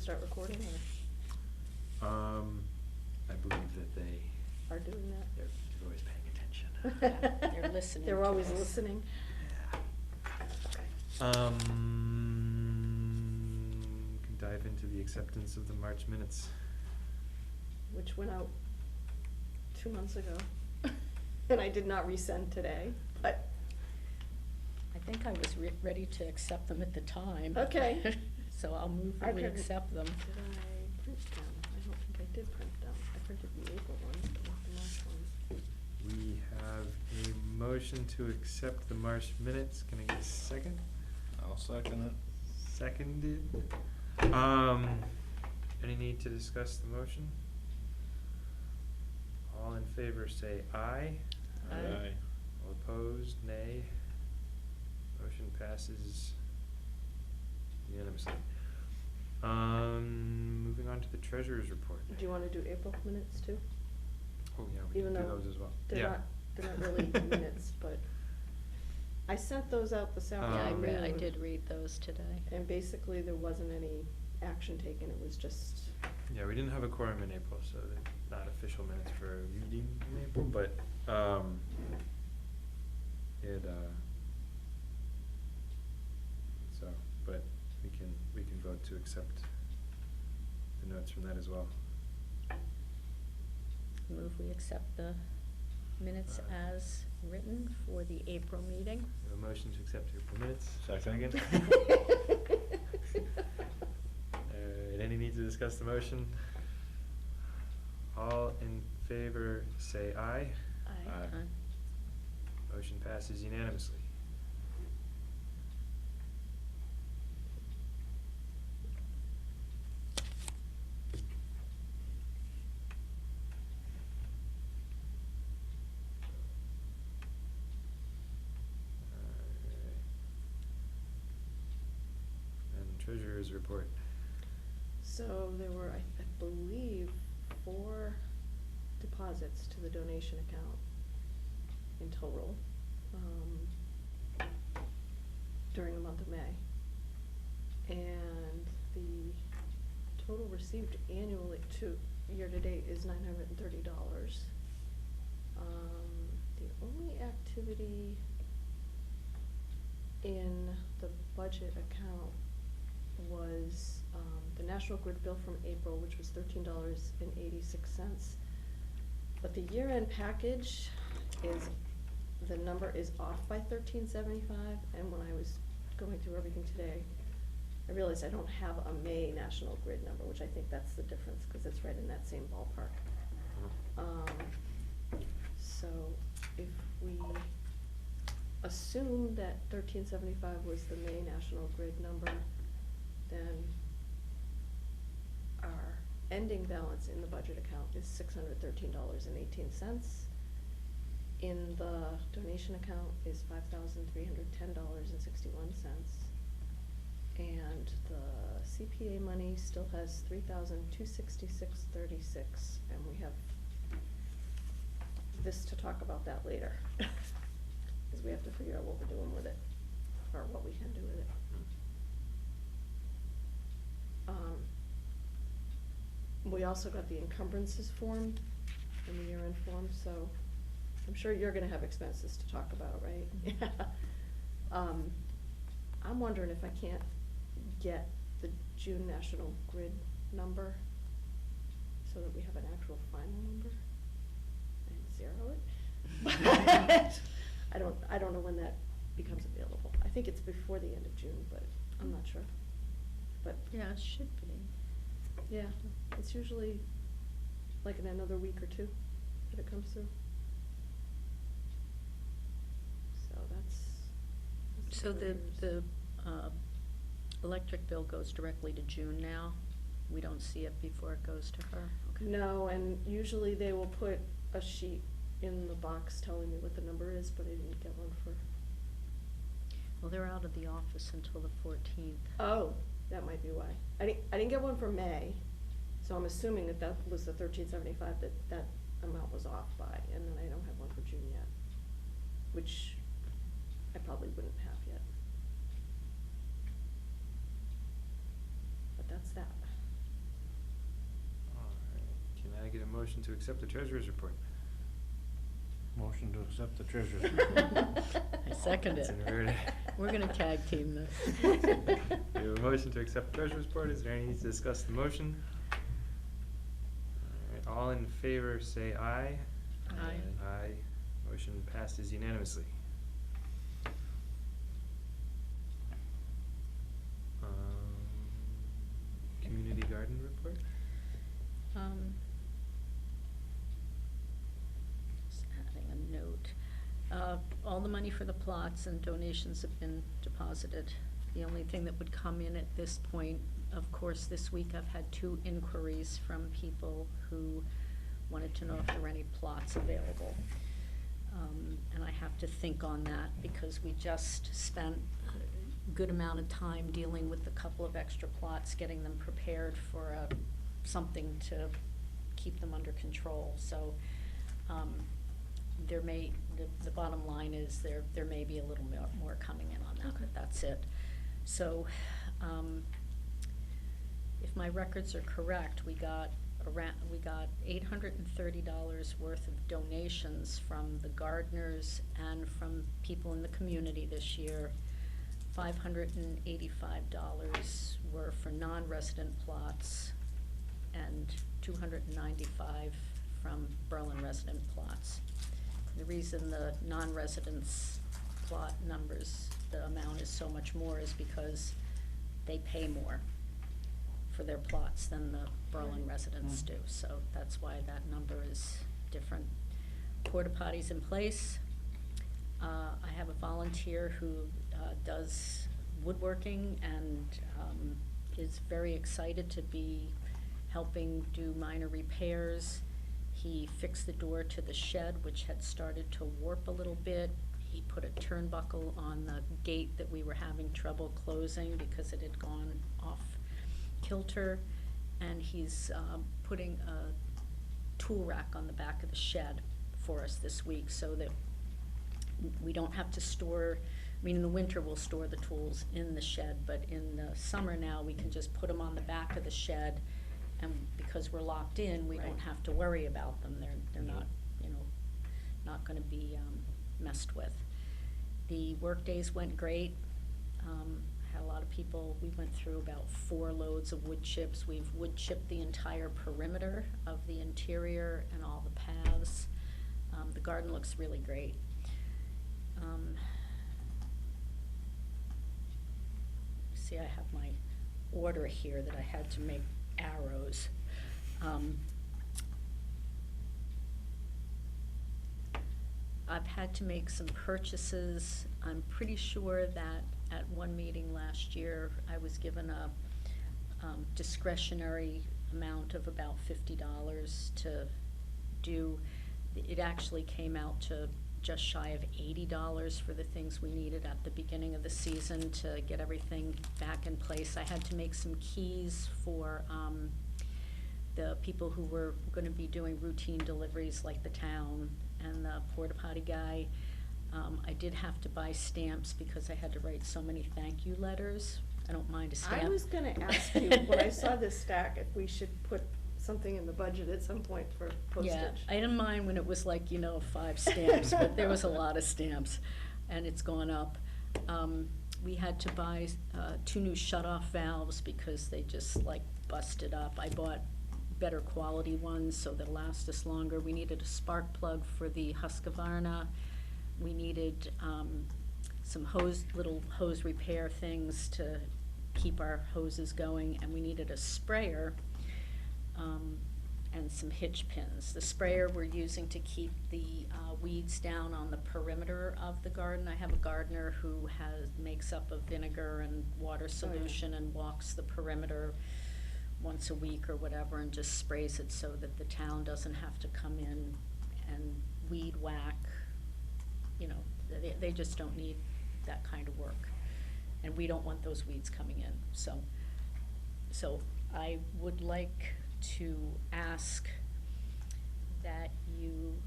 start recording, or I believe that they are doing that? they're always paying attention. They're listening. They're to always us. listening? Yeah. Can dive into the acceptance of the March minutes. Which went out 2 months ago. And I did not resend today, but, I think I was ready to accept them at the time. Okay. So I'll move I that we couldn't- accept them. did I print them? I don't think I did print them. I printed the April ones, but not the March ones. We have a motion to accept the March minutes. Can I get a second? I'll second it. Seconded. Any need to discuss the motion? All in favor say aye. Aye. All opposed, nay. Motion passes unanimously. Moving on to the treasurer's report. Do you wanna do April minutes too? Oh, yeah, we can Even do though those as well. they're Yeah. not, they're not really minutes, but I sent those out this Yeah, afternoon. I did read those today. And basically, there wasn't any action taken, it was just, Yeah, we didn't have a quorum in April, so they're not official minutes for a meeting in April, but, so, but we can vote to accept the notes from that as well. Move we accept the minutes as written for the April meeting. We have a motion to accept April minutes. Second. Any need to discuss the motion? All in favor say aye. Aye. Motion passes unanimously. And treasurer's report. so there were, I believe, 4 deposits to the donation account in total, during the month of May. And the total received annually year-to-date is $930. The only activity in the budget account was, the National Grid bill from April, which was $13.86. But the year-end package is, the number is off by $13.75, and when I was going through everything today, I realized I don't have a May National Grid number, which I think that's the difference, because it's right in that same ballpark. So if we assume that $13.75 was the May National Grid number, then our ending balance in the budget account is $613.18. In the donation account is $5,310.61. And the CPA money still has $3,266.36, and we have this to talk about that later. Because we have to figure out what we're doing with it, or what we can do with it. We also got the encumbrances form and the year-end form, so I'm sure you're gonna have expenses to talk about, right? I'm wondering if I can't get the June National Grid number so that we have an actual final number and zero it. I don't know when that becomes available. I think it's before the end of June, but I'm not sure. But Yeah, it should be. yeah, it's usually like in another week or two that it comes through. So that's So what it is. the electric bill goes directly to June now? We don't see it before it goes to her? Okay. No, and usually they will put a sheet in the box telling me what the number is, but I didn't get one for. Well, they're out of the office until the 14th. Oh, that might be why. I didn't get one for May, so I'm assuming that was the $13.75 that amount was off by, and then I don't have one for June yet, which I probably wouldn't have yet. But that's that. motion to accept the treasurer's report? Motion to accept the treasurer's report. I second it. It's inverted. We're gonna tag team this. We have a motion to accept the treasurer's report. Is there any need to discuss the motion? Alright, all in favor say aye. Aye. Aye. Motion passes unanimously. Community garden report? Just adding a note. All the money for the plots and donations have been deposited. The only thing that would come in at this point, of course, this week I've had 2 inquiries from people who wanted to know if there were any plots available. And I have to think on that because we just spent a good amount of time dealing with a couple of extra plots, getting them prepared for something to keep them under control. So there may, the bottom line is there may be a little more coming in on that, Okay. but that's it. So if my records are correct, we got $830 worth of donations from the gardeners and from people in the community this year. $585 were for non-resident plots and $295 from Berlin resident plots. The reason the non-residents plot numbers, the amount is so much more is because they pay more for their plots than the Berlin residents do, so that's why that number is different. Porta potties in place. I have a volunteer who does woodworking and is very excited to be helping do minor repairs. He fixed the door to the shed, which had started to warp a little bit. He put a turnbuckle on the gate that we were having trouble closing because it had gone off kilter, and he's putting a tool rack on the back of the shed for us this week so that we don't have to store, I mean, in the winter we'll store the tools in the shed, but in the summer now we can just put them on the back of the shed, and because we're locked in, we don't Right. have to worry about them. They're not, not gonna be messed with. The work days went great. Had a lot of people, we went through about 4 loads of wood chips. We've wood chipped the entire perimeter of the interior and all the paths. The garden looks really great. See, I have my order here that I had to make arrows. I've had to make some purchases. I'm pretty sure that at one meeting last year, I was given a discretionary amount of about $50 to do. It actually came out to just shy of $80 for the things we needed at the beginning of the season to get everything back in place. I had to make some keys for the people who were gonna be doing routine deliveries like the town and the porta potty guy. I did have to buy stamps because I had to write so many thank you letters. I don't mind a stamp. I was gonna ask you, when I saw this stack, if we should put something in the budget at some point for postage. Yeah, I didn't mind when it was like, 5 stamps, but there was a lot of stamps, and it's gone up. We had to buy 2 new shut-off valves because they just like busted up. I bought better quality ones so they'll last us longer. We needed a spark plug for the Husqvarna. We needed some little hose repair things to keep our hoses going, and we needed a sprayer and some hitch pins. The sprayer we're using to keep the weeds down on the perimeter of the garden. I have a gardener who makes up a vinegar and water solution and walks the perimeter once a week or whatever and just sprays it so that the town doesn't have to come in and weed whack. They just don't need that kind of work. And we don't want those weeds coming in. So I would like to ask that you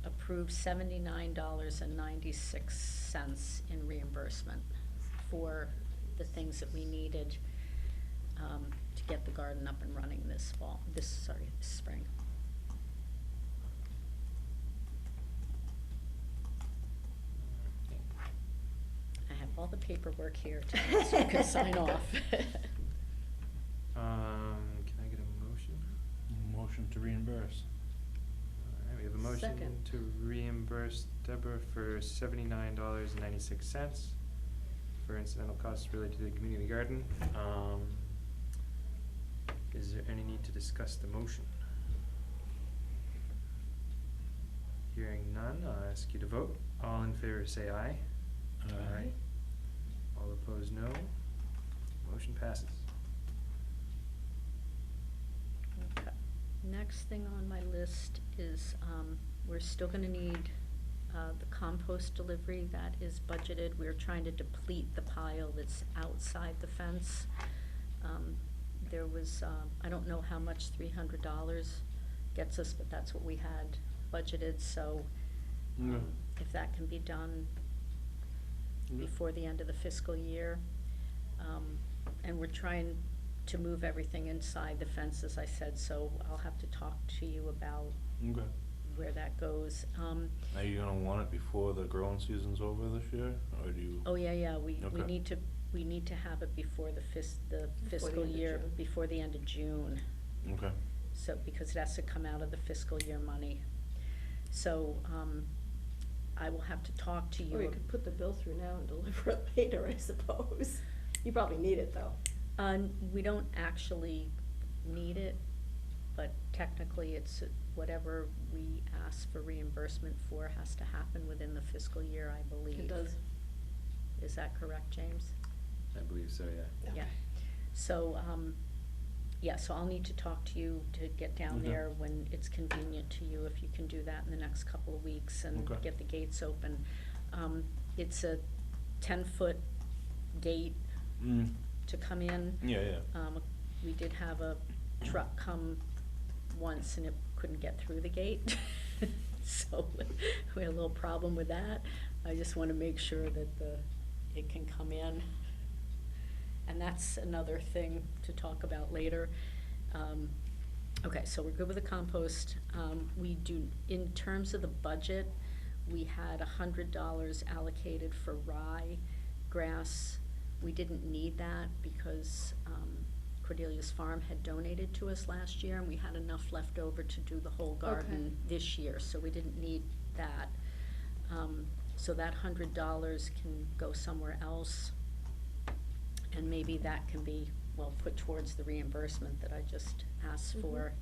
approve $79.96 in reimbursement for the things that we needed to get the garden garden up and running this spring. I have all the paperwork here so you can sign off. Can I get a motion? Motion to reimburse. All right, we have a motion Second. to reimburse Deborah for $79.96 for incidental costs related to the community garden. Is there any need to discuss the motion? Hearing none, I'll ask you to vote. All in favor say aye. Aye. All opposed, no. Motion passes. Okay. Next thing on my list is, we're still gonna need, the compost delivery that is budgeted. We're trying to deplete the pile that's outside the fence. There was, I don't know how much $300 gets us, but that's what we had budgeted, so, Okay. if that can be done Yeah. before the end of the fiscal year. And we're trying to move everything inside the fence, as I said, so I'll have to talk to you about Okay. where that goes. Are you gonna want it before the growing season's over this year, or do you? Oh, yeah, we Okay. need to have it before the the fiscal end of year, June. before the end of June. Okay. So, because it has to come out of the fiscal year money. So, I will have to talk to you. Or you could put the bill through now and deliver it later, I suppose. You probably need it, though. We don't actually need it, but technically it's whatever we ask for reimbursement for has to happen within the fiscal year, I believe. It does. Is that correct, James? I believe so, yeah. Yeah. So, so I'll need to talk to you to get down Okay. there when it's convenient to you, if you can do that in the next couple of weeks and Okay. get the gates open. It's a 10-foot gate to come in. Yeah. We did have a truck come once and it couldn't get through the gate, so we had a little problem with that. I just wanna make sure that it can come in. And that's another thing to talk about later. Okay, so we're good with the compost. We do, in terms of the budget, we had $100 allocated for rye grass. We didn't need that because Cordelia's Farm had donated to us last year, and we had enough left over to do the whole garden this year, so we didn't need that. So that $100 can go somewhere else, and maybe that can be, well, put towards the reimbursement that I just asked for.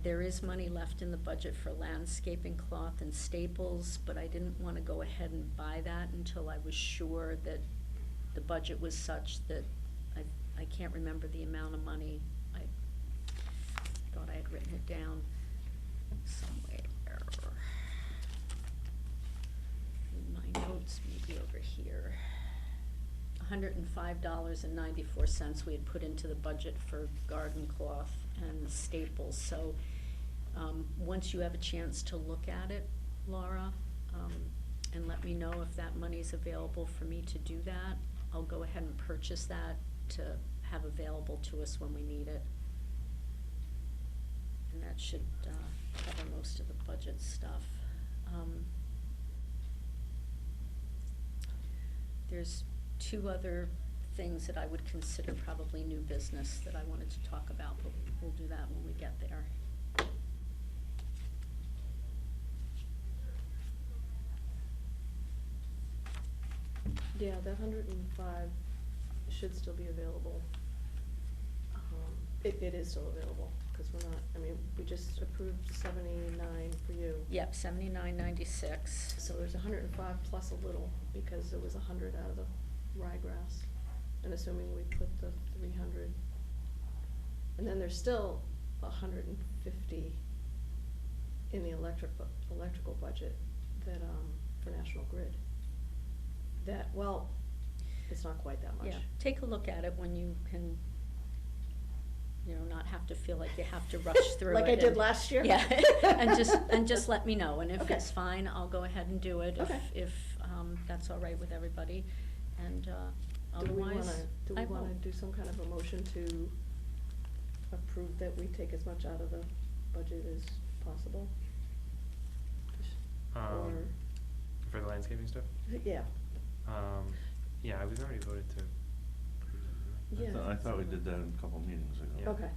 There is money left in the budget for landscaping cloth and staples, but I didn't wanna go ahead and buy that until I was sure that the budget was such that, I can't remember the amount of money. I thought I had written it down somewhere. In my notes, maybe over here. $105.94 we had put into the budget for garden cloth and staples, so, once you have a chance to look at it, Laura, and let me know if that money's available for me to do that, I'll go ahead and purchase that to have available to us when we need it. And that should, cover most of the budget stuff. There's two other things that I would consider probably new business that I wanted to talk about, but we'll do that when we get there. Yeah, that 105 should still be available. It is still available, because we're not, I mean, we just approved 79 for you. Yep, $79.96. So there's 105 plus a little, because there was 100 out of the ryegrass, and assuming we put the 300. And then there's still 150 in the electrical budget that, for National Grid. That, well, it's not quite that much. Yeah, take a look at it when you can, not have to feel like you have to rush through it. Like I did and- last year? Yeah, and just let me know, and if Okay. it's fine, I'll go ahead and do it, Okay. if that's all right with everybody, and Do we otherwise, wanna I will. do some kind of a motion to approve that we take as much out of the budget as possible? Or, For the landscaping stuff? yeah, Yeah, we've already voted to approve it, didn't we? Yeah. I thought we did that a couple meetings ago. Yeah. okay,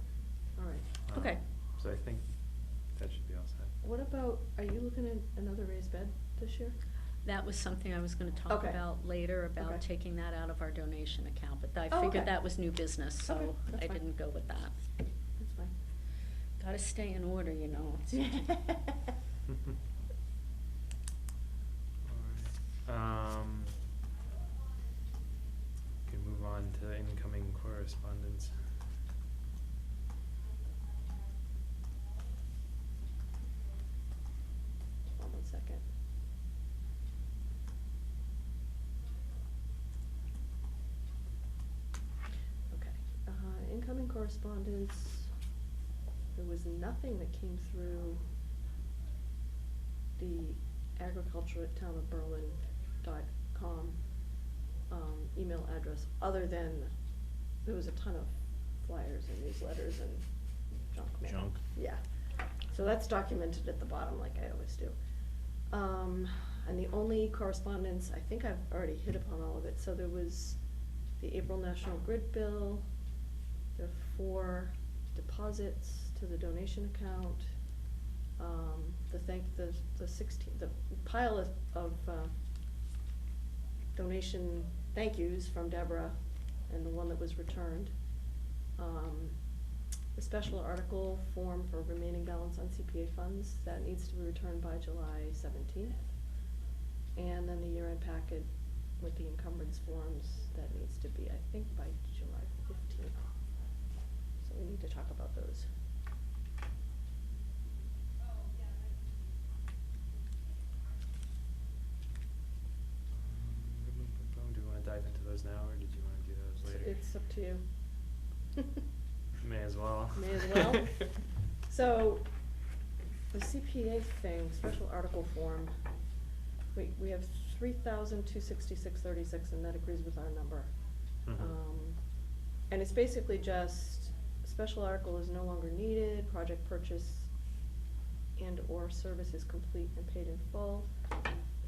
all right. Okay. So I think that should be all set. What about, are you looking at another raised bed this year? That was something I was gonna talk Okay. about later, about Okay. taking that out of our donation account, but I Oh, figured okay. that was new business, Okay, so that's I fine. didn't go with that. That's fine. Gotta stay in order, you know. It's- Alright, can move on to incoming correspondence. Hold on one second. Okay, incoming correspondence, there was nothing that came through the agriculture@townofberlin.com email address, other than there was a ton of flyers and newsletters and junk mail. Junk? Yeah, so that's documented at the bottom like I always do. And the only correspondence, I think I've already hit upon all of it, so there was the April National Grid bill, there are 4 deposits to the donation account, the pile of donation thank yous from Deborah, and the one that was returned. The special article form for remaining balance on CPA funds, that needs to be returned by July 17th. And then the year-end packet with the encumbrance forms, that needs to be, I think, by July 15th. So we need to talk about those. Do you wanna dive into those now, or did you wanna do those later? It's up to you. May as well. May as well. So, the CPA thing, special article form, we have 3,266.36, and that agrees with our number. Mhm. And it's basically just, special article is no longer needed, project purchase and/or service is complete and paid in full,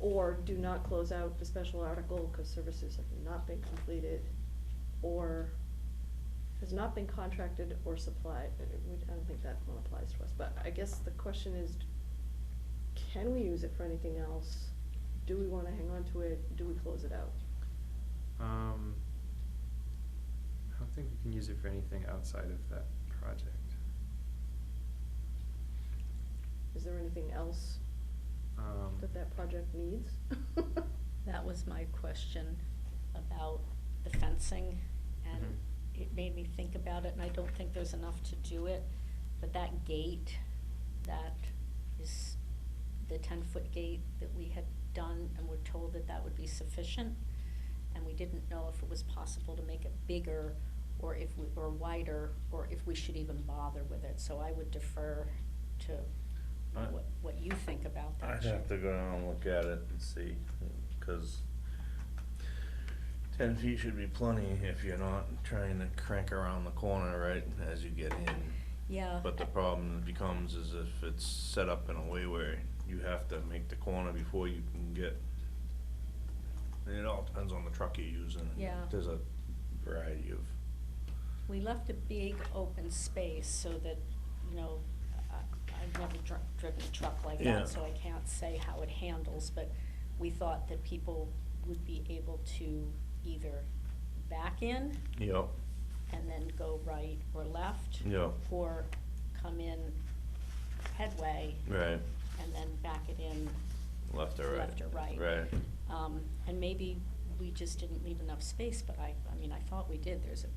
or do not close out the special article because services have not been completed, or has not been contracted or supplied. I don't think that one applies to us, but I guess the question is, can we use it for anything else? Do we wanna hang on to it? Do we close it out? I don't think we can use it for anything outside of that project. Is there anything else that project needs? That was my question about the fencing, and Mhm. it made me think about it, and I don't think there's enough to do it, but that gate, that is the 10-foot gate that we had done, and we're told that that would be sufficient, and we didn't know if it was possible to make it bigger, or or wider, or if we should even bother with it, so I would defer to what you think about that. I'd have to go down and look at it and see, 'cause 10 feet should be plenty if you're not trying to crank around the corner right as you get in. Yeah. But the problem becomes is if it's set up in a way where you have to make the corner before you can get, it all depends on the truck you're using. Yeah. There's a variety of, We left a big open space so that, you know, I've never driven a truck like Yeah. that, so I can't say how it handles, but we thought that people would be able to either back in yep, and then go right or left. Yep. Or come in headway right, and then back it in. left or right. Left or right. Right, And maybe we just didn't leave enough space, but I mean, I thought we did, there's a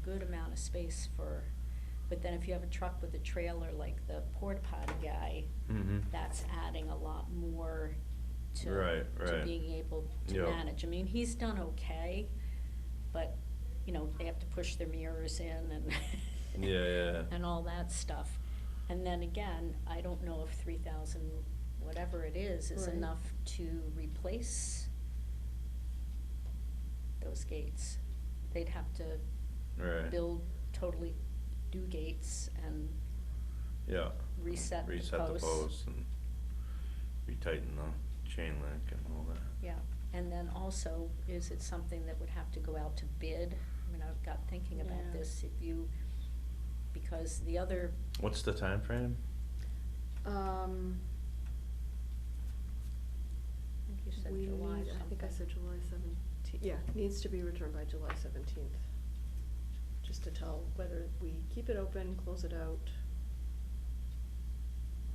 good amount of space for, but then if you have a truck with a trailer like the porta potty guy, that's adding a lot more to, Right, to right. being able to Yep. manage. I mean, he's done okay, but, you know, they have to push their mirrors in and Yeah. and all that stuff. And then again, I don't know if 3,000, whatever it is Right. enough to replace those gates. They'd have to Right. build totally do gates and Yeah. reset the Reset the posts. posts and retighten the chain link and all that. Yeah, and then also, is it something that would have to go out to bid? I mean, I've got thinking about Yeah. this, if you, because the other, What's the time frame? I think you said we July need, I think I something. said July 17th, yeah, needs to be returned by July 17th. Just to tell whether we keep it open, close it out.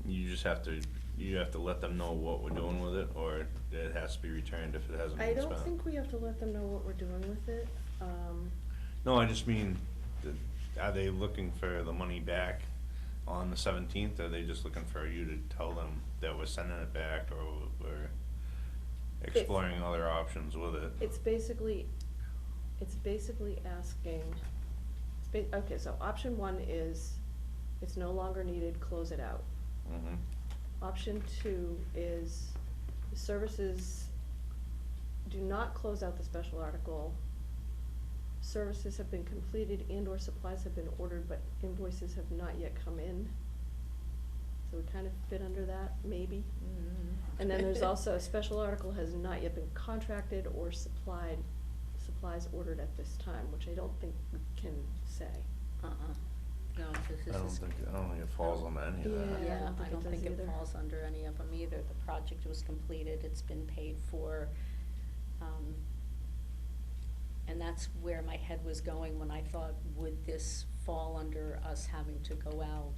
You just have to, you have to let them know what we're doing with it, or it has to be returned if it hasn't I been don't spent? think we have to let them know what we're doing with it. No, I just mean, are they looking for the money back on the 17th? Or are they just looking for you to tell them that we're sending it back, or we're exploring other options with it? It's basically asking, okay, so option one is, it's no longer needed, close it out. Mhm. Option two is, the services do not close out the special article. Services have been completed and or supplies have been ordered, but invoices have not yet come in. So we kind of fit under that, maybe. Mm. And then there's also, a special article has not yet been contracted or supplies ordered at this time, which I don't think we can say. No, this is. I don't think it falls on any of that. Yeah. Yeah, I I don't don't think think it it does either. falls under any of them either. The project was completed, it's been paid for. And that's where my head was going when I thought, would this fall under us having to go out,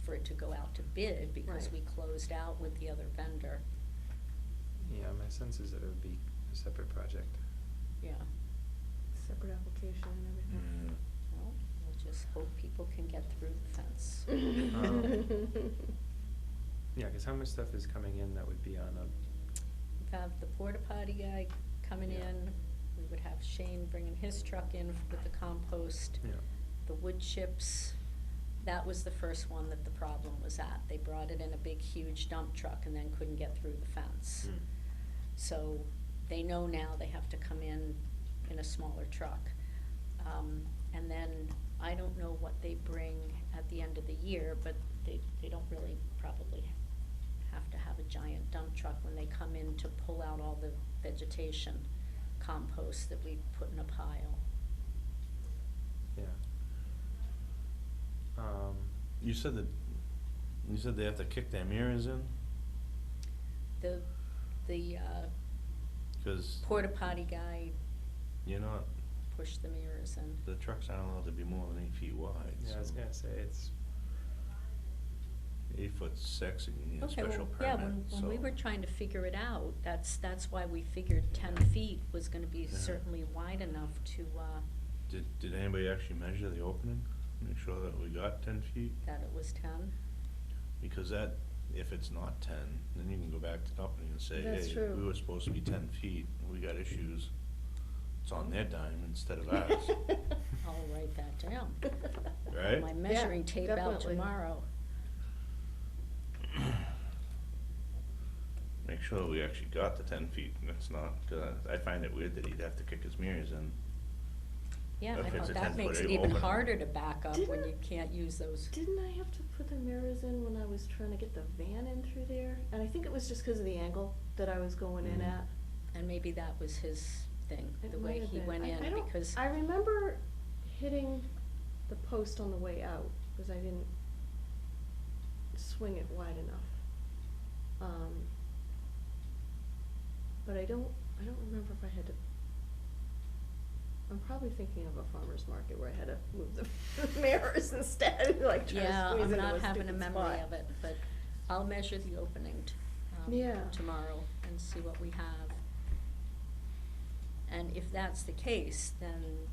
for it to go out to bid, because Right. we closed out with the other vendor? Yeah, my sense is that it would be a separate project. Yeah, Separate application and everything. well, we'll just hope people can get through the fence. Yeah, 'cause how much stuff is coming in that would be on a, We have the porta potty guy coming Yeah. in, we would have Shane bringing his truck in with the compost. you know, The wood chips, that was the first one that the problem was at. They brought it in a big, huge dump truck and then couldn't get through the fence. Mm. So they know now they have to come in a smaller truck. And then, I don't know what they bring at the end of the year, but they don't really probably have to have a giant dump truck when they come in to pull out all the vegetation compost that we put in a pile. yeah. You said they have to kick their mirrors in? The Cause porta potty guy you're not, pushed the mirrors in. the trucks aren't allowed to be more than 8 feet wide, Yeah, I was so gonna say, it's, 8'6" and you need a Okay, special well, yeah, permit, when we so- were trying to figure it out, that's why we figured 10 feet was gonna be Yeah. certainly wide enough to, Did anybody actually measure the opening? Make sure that we got 10 feet? that it was 10. Because that, if it's not 10, then you can go back to the company and say, That's hey, true. we were supposed to be 10 feet, we got issues. It's on their dime instead of ours, I'll write that down. right? My measuring tape out definitely. tomorrow. Make sure we actually got the 10 feet, and it's not, cause I find it weird that he'd have to kick his mirrors in. Yeah, If I it's thought a that makes it 10-foot even opening. harder to back up when Didn't- you can't use those. Didn't I have to put the mirrors in when I was trying to get the van in through there? And I think it was just 'cause of the angle that I was going in Mhm. at. And maybe that was his thing, It the might way have he been. went I in, don't- because. I remember hitting the post on the way out, 'cause I didn't swing it wide enough. But I don't remember if I had to, I'm probably thinking of a farmer's market where I had to move the mirrors instead, like trying to Yeah, squeeze I'm into not a having a stupid memory spot. of it, but I'll measure the opening Yeah. tomorrow and see what we have. And if that's the case, then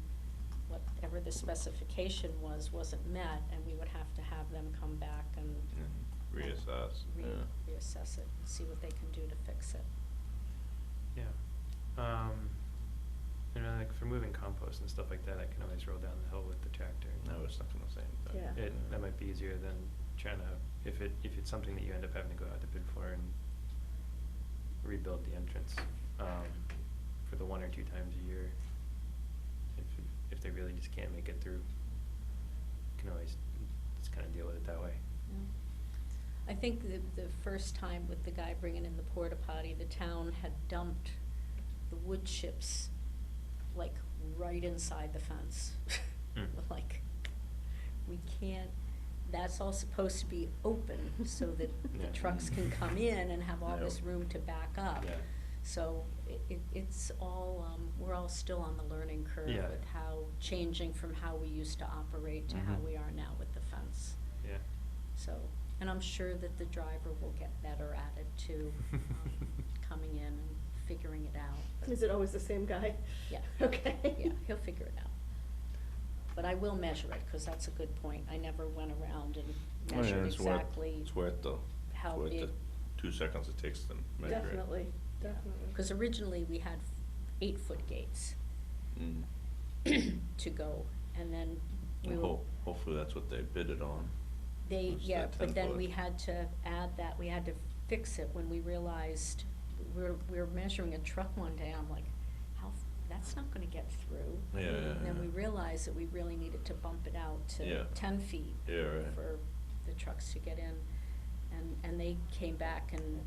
whatever the specification wasn't met, and we would have to have them come back and And reassess, yeah. reassess it, see what they can do to fix it. yeah. You know, like for moving compost and stuff like that, I can always roll down the hill with the tractor. I was thinking the same thing. Yeah. That might be easier than trying to, if it's something that you end up having to go out to bid for and rebuild the entrance, for the 1 or 2 times a year. If they really just can't make it through, you can always think the first time with the guy bringing in the porta potty, the town had dumped the wood chips, like, right inside the fence. Hmm. Like, we can't, that's all supposed to be open so that the Yeah. trucks can come in and have all this Yep. room to back up. Yeah. So it's all, we're all still on the learning curve Yeah. with how, changing from how we used to operate to how Mhm. we are now with the fence. Yeah. So, and I'm sure that the driver will get better at it too, coming in and figuring it out. But- Is it always the same guy? Yeah. Okay. Yeah, he'll figure it out. But I will measure it, cause that's a good point. I never went around and Oh, yeah, measured it's worth- exactly. It's worth the, how it's worth the big- 2 seconds it takes to measure it. Definitely, definitely. Cause originally we had 8-foot gates Mm. to go, and then we Well, were. hopefully that's what they bid it on. They, was yeah, that but then 10 we foot. had to add that, we had to fix it when we realized, we were measuring a truck one day, I'm like, that's not gonna get through. Yeah, yeah, And then we yeah. realized that we really needed to bump it out Yeah. to 10 feet. Yeah, right. For the trucks to get in, and they came back and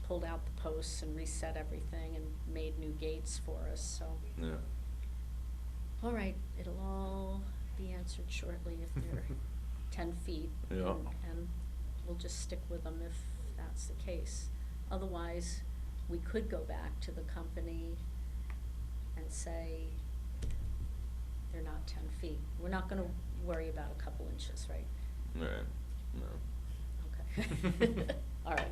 pulled out the posts and reset everything and made new gates for us, so. Yeah. All right, it'll all be answered shortly if they're 10 feet. Yeah. And we'll just stick with them if that's the case. Otherwise, we could go back to the company and say they're not 10 feet. We're not gonna worry about a couple inches, right? Right, no. Okay. All right,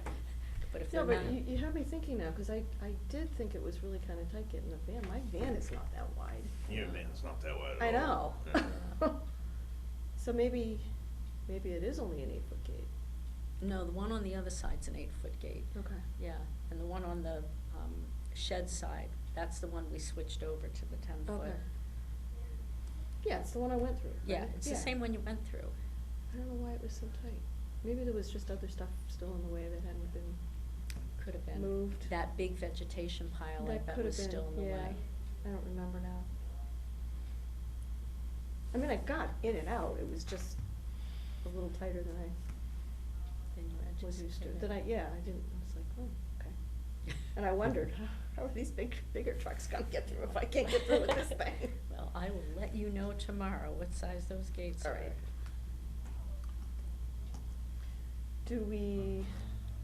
but if they're No, not. but you have me thinking now, cause I did think it was really kinda tight getting the van, my van is not that wide. Your van's not that wide I at all. know. Yeah. So maybe it is only an 8-foot gate. No, the one on the other side's an 8-foot gate. Okay. Yeah, and the one on the, shed side, that's the one we switched over to the 10-foot. Okay. Yeah, it's the one I went through. Yeah, right? it's the same one you went through. I don't know why it was so tight. Maybe there was just other stuff still in the way that hadn't been Could have been. moved. That big vegetation pile, I That bet could was have been, still in the yeah. way. I don't remember now. I mean, I got in and out, it was just a little tighter than I Then you was used to. anticipated. I didn't, I was like, oh, okay. And I wondered, how are these bigger trucks gonna get through if I can't get through with this thing? Well, I will let you know tomorrow what size those gates are. All right. Do we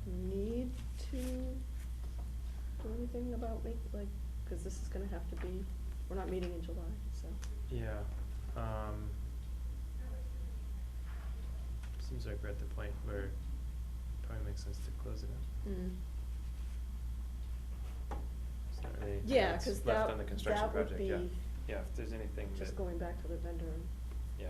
need to do anything about cause this is gonna have to be, we're not meeting in July, so. Yeah, seems like we're at the point where it probably makes sense to close it up. Mm. It's not really anything Yeah, that's 'cause left on the construction that would project, yeah. be Yeah, if there's anything that. just going back to the vendor and. Yeah.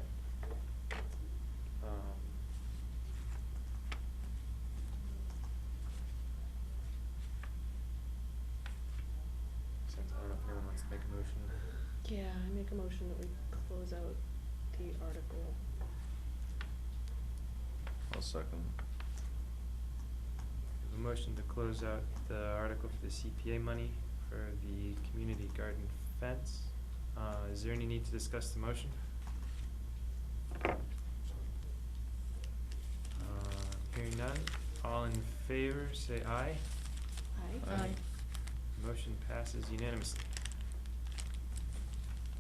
Since I don't know if anyone wants to make a motion. Yeah, I make a motion that we close out the article. I'll second. We have a motion to close out the article for the CPA money for the community garden fence. Is there any need to discuss the motion? Hearing none, all in favor, say aye. Aye. Aye. Motion passes unanimously.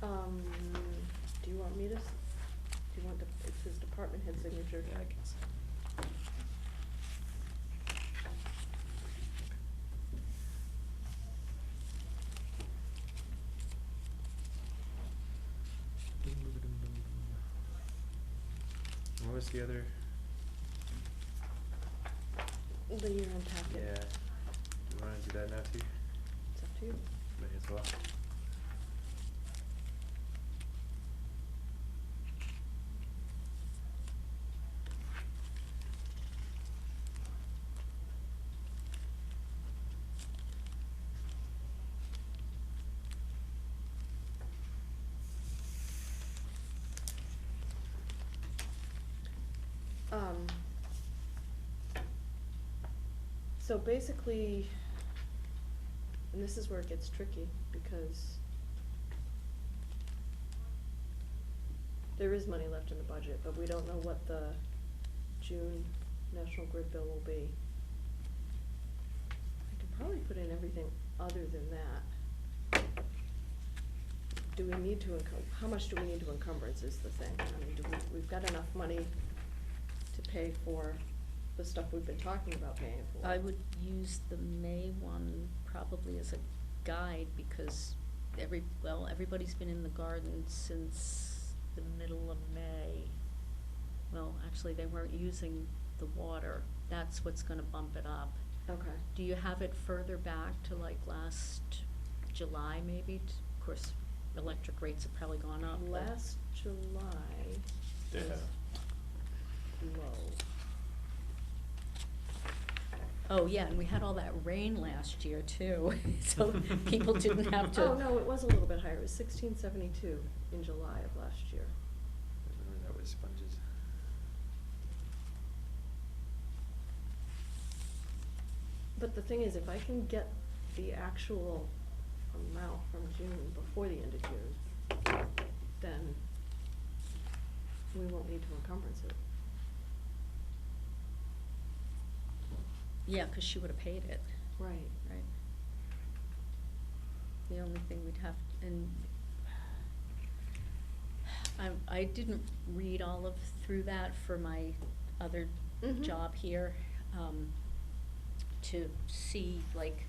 Do you want me to, do you want it says department head signature? Yeah, I can sign. What was the other? The year-end Yeah, packet. do you wanna do that now too? It's up to you. May as well. So basically, and this is where it gets tricky, because there is money left in the budget, but we don't know what the June National Grid bill will be. I could probably put in everything other than that. Do we need to how much do we need to encumbrance is the thing. I mean, we've got enough money to pay for the stuff we've been talking about paying for. I would use the May one probably as a guide, because everybody's been in the garden since the middle of May. Well, actually, they weren't using the water. That's what's gonna bump it up. Okay. Do you have it further back to like last July, maybe? Of course, electric rates have probably gone up. but- Last July Yeah. was low. Oh, yeah, and we had all that rain last year too, so people didn't have to. Oh, no, it was a little bit higher. It was 1672 in July of last year. Remember that was sponges. But the thing is, if I can get the actual amount from June before the end of June, then we won't need to encumbrance it. Yeah, 'cause she would've paid it, Right. right? The only thing we'd have, and I didn't read all of through that for my other Mhm. job here, to see like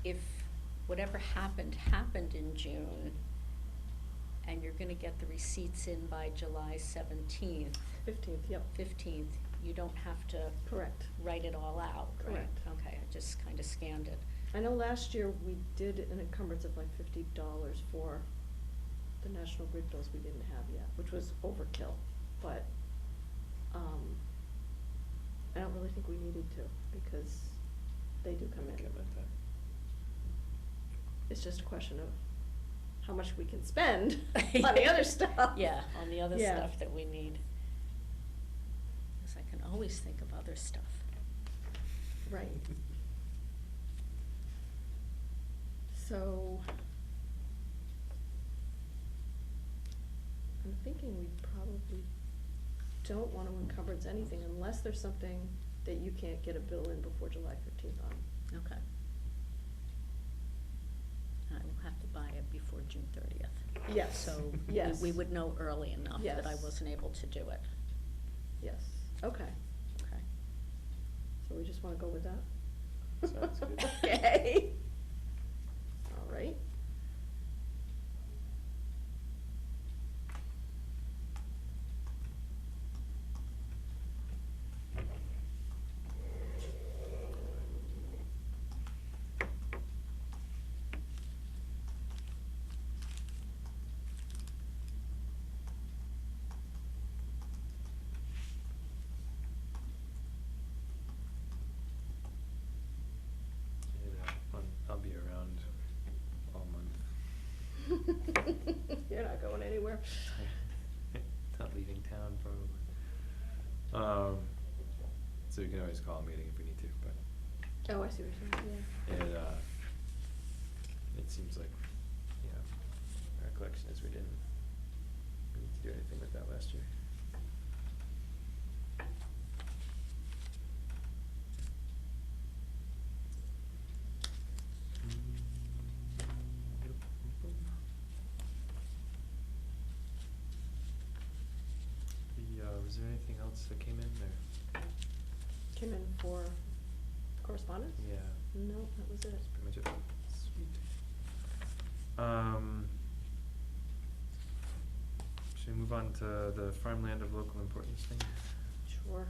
if whatever happened in June, and you're gonna get the receipts in by July 17th, 15th, yep. 15th, you don't have to Correct. write it all out, right? Correct. Okay, I just kinda scanned it. I know last year we did an encumbrance of like $50 for the National Grid bills we didn't have yet, which was overkill, but, I don't really think we needed to, because they do come in. Okay, about that. It's just a question of how much we can spend on the other stuff. Yeah, on the other Yeah. stuff that we need. 'Cause I can always think of other stuff. Right. So, I'm thinking we probably don't wanna encumbrance anything unless there's something that you can't get a bill in before July 15th on. Okay. I will have to buy it before June 30th. Yes, So yes. we would know early enough that I Yes. wasn't able to do it. Yes, okay, Okay. so we just wanna go with that? Sounds good. Okay. All right. I'll be around all month. You're not going anywhere. Not leaving town probably. So you can always call a meeting if we need to, but Oh, I see what you're saying, yeah. it seems like, you know, our collection is we didn't need to do anything with that last year. Was there anything else that came in there? Came in for correspondence? Yeah. No, that was it. That's pretty much it. Sweet. Should we move on to the farmland of local importance thing? Sure.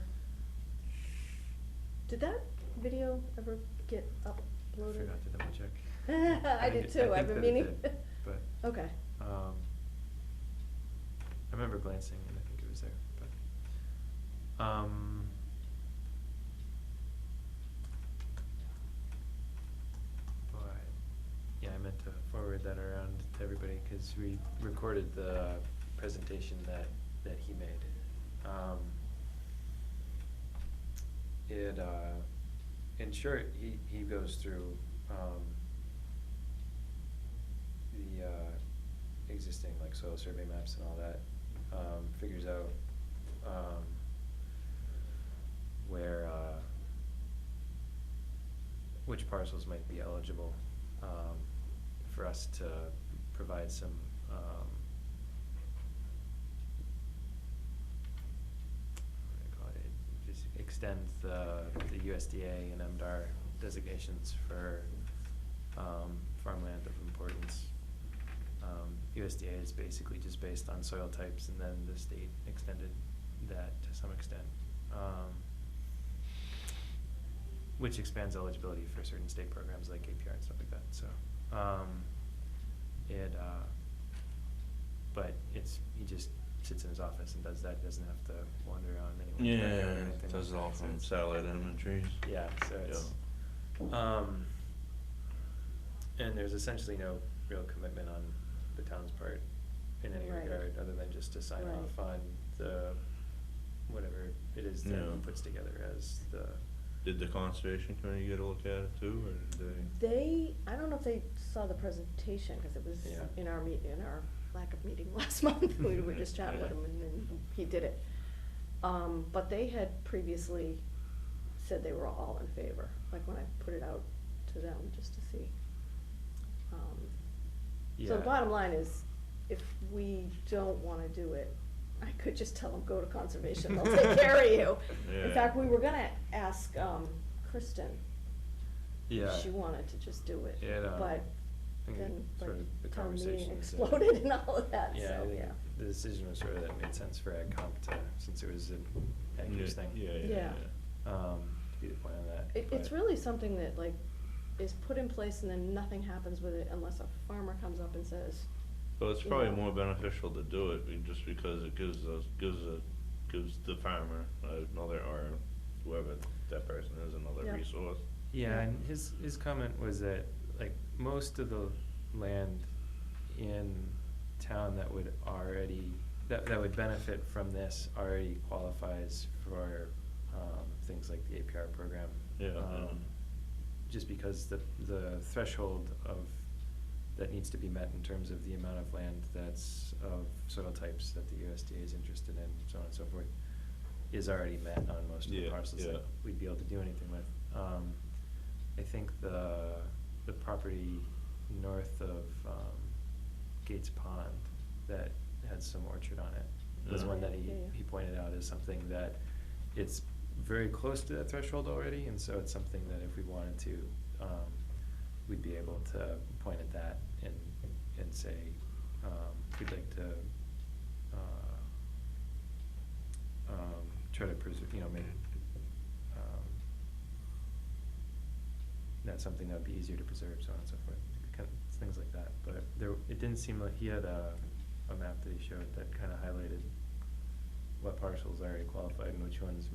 Did that video ever get uploaded? Forgot to double check. I did too, I've been think that it meaning. did, but, Okay. I remember glancing and I think it was there, but, boy, yeah, I meant to forward that around to everybody, cause we recorded the presentation that he made. In short, he goes through, the, existing like soil survey maps and all that, figures out, where, which parcels might be eligible, for us to provide some, what do I call it, just extend the USDA and MDR designations for, farmland of importance. USDA is basically just based on soil types, and then the state extended that to some extent. Which expands eligibility for certain state programs like APR and stuff like that, so, but he just sits in his office and does that, doesn't have to wander around anyone's backyard or Yeah, anything does it like all that, so from it's- satellite imagery. Yeah, so it's, and there's essentially no real commitment on the town's part in any Right. regard, other than just to sign Right. off on the, whatever it is that Yeah. he puts together as the. Did the conservation committee get a look at it too, or did I don't know if they saw the presentation, cause it was Yeah. in our lack of meeting last month, we were just chatting with him and then he did it. But they had previously said they were all in favor, like when I put it out to them, just to see. So the Yeah. bottom line is, if we don't wanna do it, I could just tell them, go to conservation, they'll take care of you. In Yeah. fact, we were gonna ask, Kristen, Yeah. if she wanted to just do it, It, but I think then, sort of the like, town meeting conversations, exploded and all of that, Yeah, I so, think yeah. the decision was sort of that it made sense for AgComp to, since it was an ag they? use thing. Yeah. To be the point on that. It's but- really something that, like, is put in place and then nothing happens with it unless a farmer comes up and says, But it's you probably know. more beneficial to do it, just because it gives the farmer another, or whoever that person is, another Yeah. resource. Yeah, Yeah. and his comment was that, like, most of the land in town that would already, that would benefit from this already qualifies for, things like the APR program. Yeah, yeah. Just because the threshold that needs to be met in terms of the amount of land that's of soil types that the USDA is interested in, so on and so forth, is already met on most of the Yeah, parcels yeah. that we'd be able to do anything with. I think the property north of, Gates Pond that had some orchard on it was Yeah. one that Yeah, yeah. he pointed out as something that it's very close to that threshold already, and so it's something that if we wanted to, we'd be able to point at that and say, we'd like to, try to preserve, make, that's something that would be easier to preserve, so on and so forth, kind of things like that, but it didn't seem like, he had a map that he showed that kinda highlighted what parcels already qualified and which ones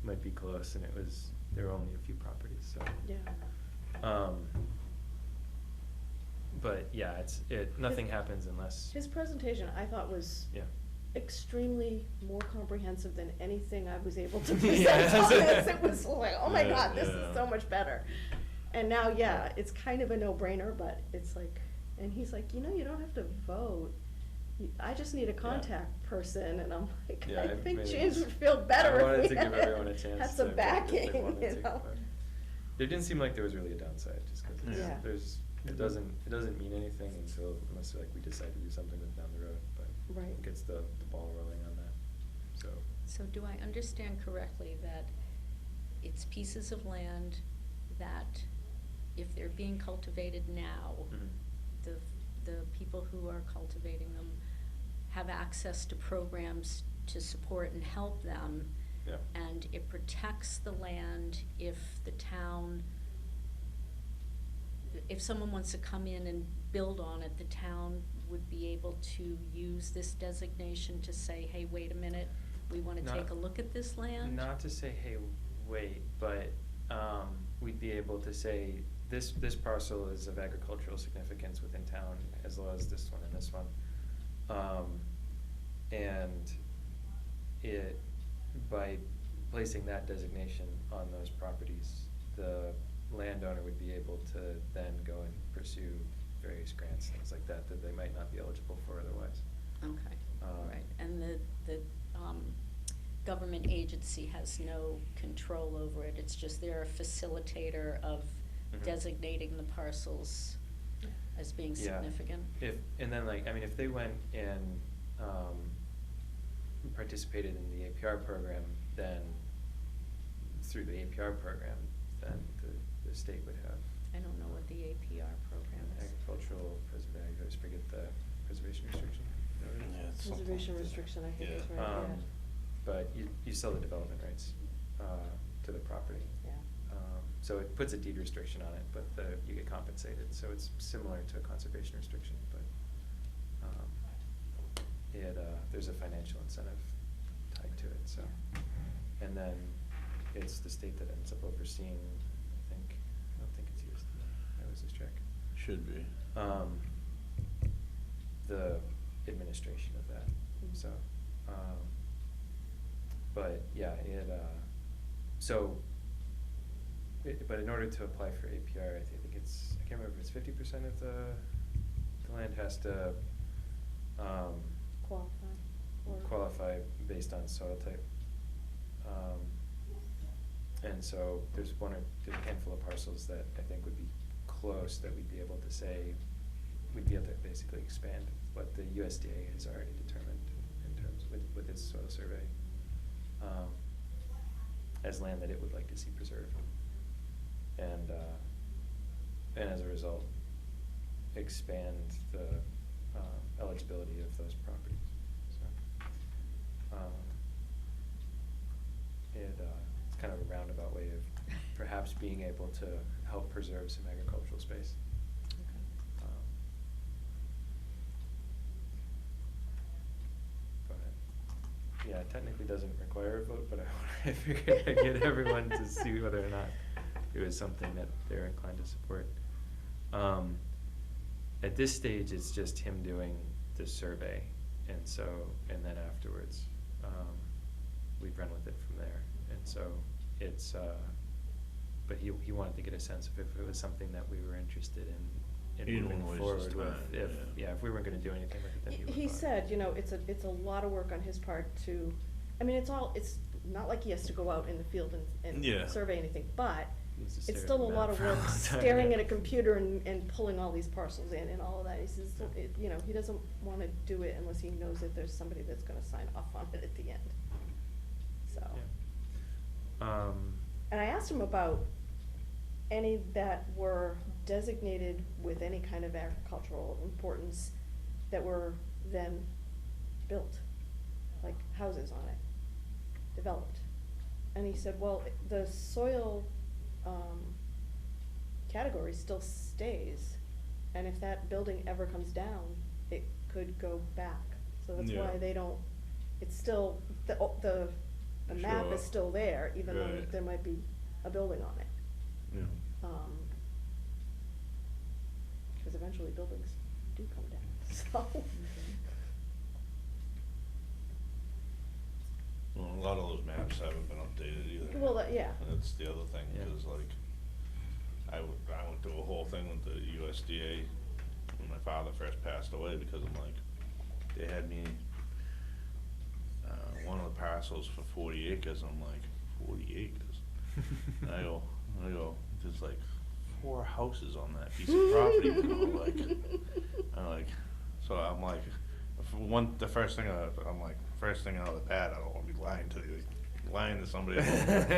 might be close, and there were only a few properties, so. yeah. But yeah, nothing happens unless. His presentation, I thought, was Yeah. extremely more comprehensive than anything I was able to Yeah. present on this. It was like, oh my Yeah, God, this yeah. is so much better. And now, yeah, it's kind of a no-brainer, but it's like, and he's like, you don't have to vote. I just need a contact person, and I'm like, Yeah, I think maybe James it's- would feel better I wanted if we to give everyone a had chance some to vote if they backing, wanted to, know? but There didn't seem like there was really a downside, just cause Yeah. it doesn't mean anything unless like we decide to do something with down the road, but Right. it gets the ball rolling on that, so. So do I understand correctly that it's pieces of land that, if they're being cultivated now, Mhm. the people who are cultivating them have access to programs to support and help them? Yeah. And it protects the land if the town, if someone wants to come in and build on it, the town would be able to use this designation to say, hey, wait a minute, we wanna Not- take a look at this land? Not to say, hey, wait, but, we'd be able to say, this parcel is of agricultural significance within town, as well as this one and this one. And by placing that designation on those properties, the landowner would be able to then go and pursue various grants, things like that they might not be eligible for otherwise. Okay, right, and the government agency has no control over it. It's just they're a facilitator of Mhm. designating the parcels as being Yeah. significant. And then like, I mean, if they went and, participated in the APR program, then through the APR program, then the state would have I don't know what the APR program is. agricultural preservation, I always forget the preservation restriction. Is that what it is? Yeah, it's something Preservation like that. restriction, I think Yeah. is right, yeah. But you sell the development rights, to the property. Yeah. So it puts a deed restriction on it, but you get compensated, so it's similar to a conservation restriction, but, there's a financial incentive tied to it, so. And then it's the state that ends up overseeing, I don't think it's USDA, I always lose track. Should be. The administration of that, so, but yeah, but in order to apply for APR, I think I can't remember if it's 50% of the land has to, Qualify. Or- qualify based on soil type. And so there's a handful of parcels that I think would be close, that we'd be able to say, we'd be able to basically expand what the USDA has already determined in terms with its soil survey, as land that it would like to see preserved. And as a result, expand the eligibility of those properties, so. It's kind of a roundabout way of perhaps being able to help preserve some agricultural space. Um, But, yeah, it technically doesn't require a vote, but I figured I'd get everyone to see whether or not it was something that they're inclined to support. At this stage, it's just him doing the survey, and then afterwards, we'd run with it from there. And so it's, but he wanted to get a sense of if it was something that we were interested in He didn't moving wanna waste his forward with. time, yeah. If we weren't gonna do anything with it, then he would. He said, it's a lot of work on his part to, I mean, it's not like he has to go out in the field and Yeah. survey anything, but He needs to it's stare at still the a lot map of for a work long time, staring yeah. at a computer and pulling all these parcels in and all of that. He says, Yeah. he doesn't wanna do it unless he knows that there's somebody that's gonna sign off on it at the end, so. Yeah. And I asked him about any that were designated with any kind of agricultural importance that were then built, like houses on it, developed. And he said, well, the soil, category still stays, and if that building ever comes down, it could go back. So that's Yeah. why they don't, it's still, the map Sure. is still there, even though Right. there might be a building on it. Yeah. Cause eventually buildings do come down, so. Well, a lot of those maps haven't been updated either. Well, yeah. That's the other thing, Yeah. cause like, I went through a whole thing with the USDA when my father first passed away, because I'm like, they had me, one of the parcels for 40 acres, I'm like, 40 acres? And I go, there's like 4 houses on that piece of property, I'm like, so I'm like, the first thing out of the bat, I don't wanna be lying to somebody about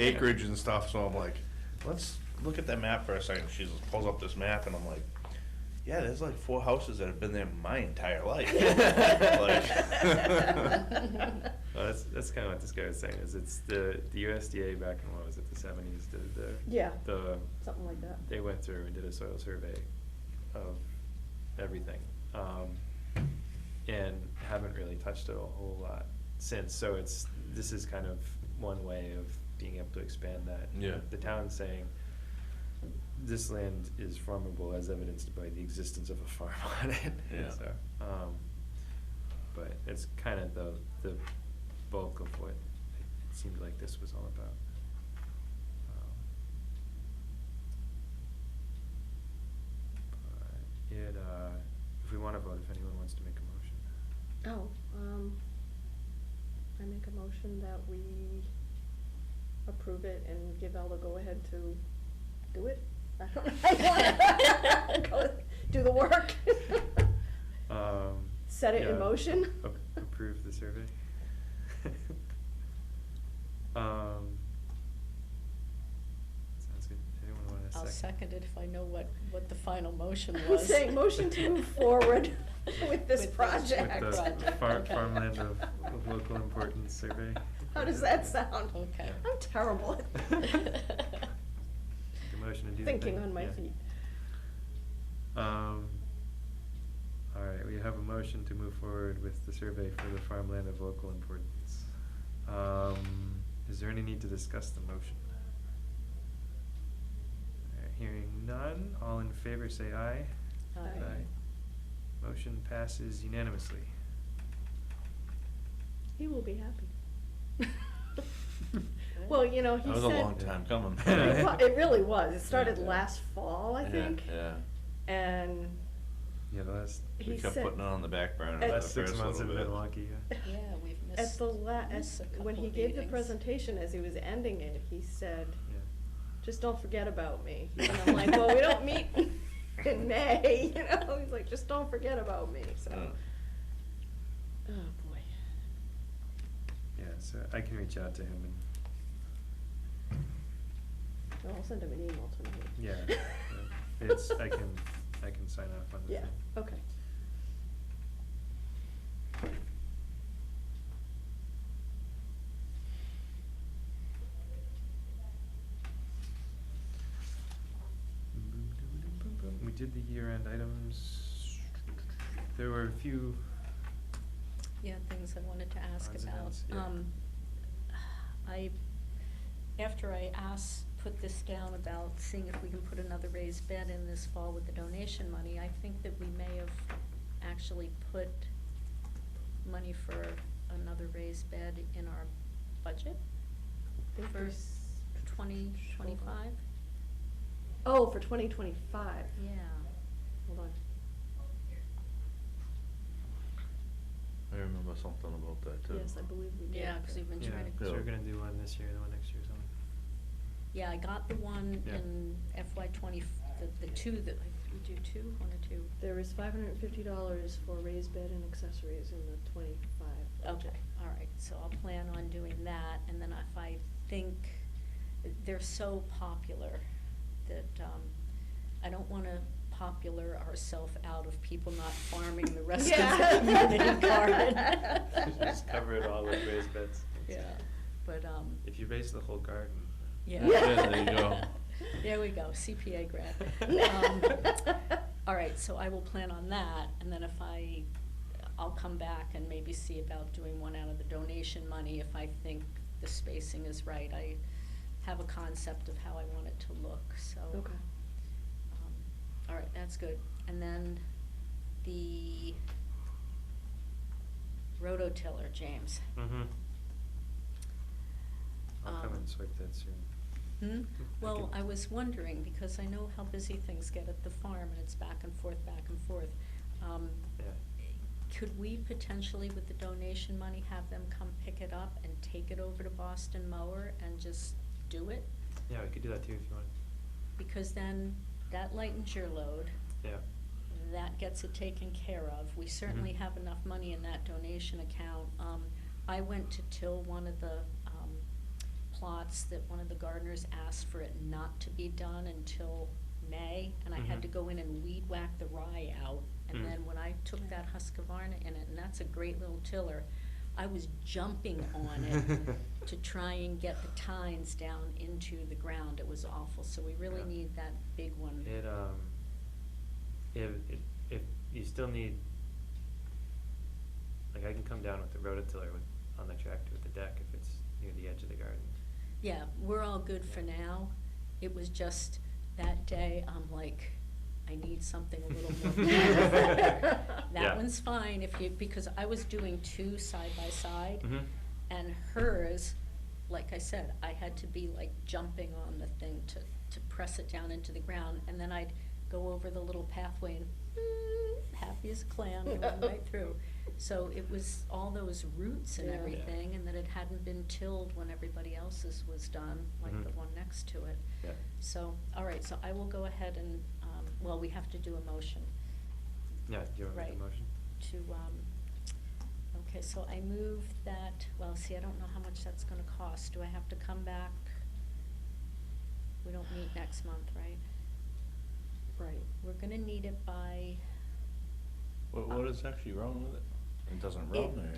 acreage and stuff, so I'm like, let's look at that map for a second. She just pulls up this map and I'm like, yeah, there's like 4 houses that have been there my entire life. Well, that's kind of what this guy was saying, is it's the USDA back in, what was it, the 70s, Yeah. the, Something like that. they went through and did a soil survey of everything, and haven't really touched it a whole lot since, so this is kind of one way of being able to expand that. Yeah. The town's saying, this land is farmable as evidenced by the existence of a farm on it. Yeah. So, but it's kind of the bulk of what it seemed like this was all about. But if we wanna vote, if anyone wants to make a motion. Oh, I make a motion that we approve it and give Elle the go-ahead to do it? I don't know. I wanna go do the work. Set it in yeah, motion. Approve the survey. Sounds good. Anyone want a second? I'll second it if I know what the final motion I'm was. saying motion to move forward with this With project. With the Project, okay. farmland of local importance survey. How does that sound? Okay. I'm terrible The at motion to do the thinking thing, on my yeah. feet. All right, we have a motion to move forward with the survey for the farmland of local importance. Is there any need to discuss the motion? All right, hearing none, all in favor say aye. Aye. Motion passes unanimously. He will be happy. Well, you know, he That said. was a long time coming. It really was. It started Yeah. last fall, I Yeah, think. Yeah. And Yeah, the last, he We kept said. putting it on the back burner At- for the last 6 first months have little been bit. wonky, yeah. Yeah, we've At missed, the missed a couple when he of gave the meetings. presentation, as he was ending it, he said, Yeah. just don't forget about me. And I'm like, well, we don't meet in May, you know, he's like, just don't forget about me, so. Yeah. Oh, boy. Yeah, so I can reach out to him and, Well, I'll send him an email tonight. yeah, yeah. I can sign off on the Yeah, thing. okay. We did the year-end items. There were a few, Yeah, things I wanted to ask Odds and about. ends, yeah. After I put this down about seeing if we can put another raised bed in this fall with the donation money, I think that we may have actually put money for another raised bed in our budget Think for there's- 2025. Oh, for 2025. Yeah. Hold on. I remember something about that too. Yes, I believe we did. Yeah, 'cause we've been yeah, trying to. so we're Yeah. gonna do one this year, the one next year or something. Yeah, I got the one Yeah. in FY the two that, we do two, one or two? There is $550 for raised bed and accessories in the 25 budget. Okay, all right, so I'll plan on doing that, and then if I think, they're so popular that, I don't wanna popular ourself out of people not farming the rest of Yeah. the community garden. Just cover it all with raised beds. Yeah, but, If you raise the whole garden. yeah. Yeah, there you go. There we go, CPA grant. All right, so I will plan on that, and then I'll come back and maybe see about doing one out of the donation money if I think the spacing is right. I have a concept of how I want it to look, so. Okay. All right, that's good. And then the rototiller, James. Mm-hmm. I'll come Um, and swipe that soon. Hmm? Well, can- I was wondering, because I know how busy things get at the farm, and it's back and forth, back and forth. Yeah. Could we potentially, with the donation money, have them come pick it up and take it over to Boston Mower and just do it? Yeah, we could do that too if you want. Because then that lightens your load. Yeah. That gets it taken care of. We certainly Mhm. have enough money in that donation account. I went to till one of the, plots that one of the gardeners asked for it not to be done until May, and I had Mhm. to go in and weed whack the rye out. And Mm. then when I took that Husqvarna in it, and that's a great little tiller, I was jumping on it to try and get the tines down into the ground. It was awful, so we really Yeah. need that big one. If you still need, like, I can come down with the rototiller on the tractor with the deck if it's near the edge of the garden. Yeah, we're all good for now. It was just that day, I'm like, I need something a little more. Yeah. That one's fine because I was doing two side by side. Mhm. And hers, like I said, I had to be like jumping on the thing to press it down into the ground. And then I'd go over the little pathway and happy as a clam going right through. So it was all those roots and Yeah. everything, and that it hadn't been tilled when everybody else's was done, like the Mhm. one next to it. Yeah. So, all right, so I will go ahead and, well, we have to do a motion Yeah, do you want to make Right. a motion? to, okay, so I move that, well, see, I don't know how much that's gonna cost. Do I have to come back? We don't meet next month, right? Right. We're gonna need it by. What is actually wrong with it? It doesn't run, or?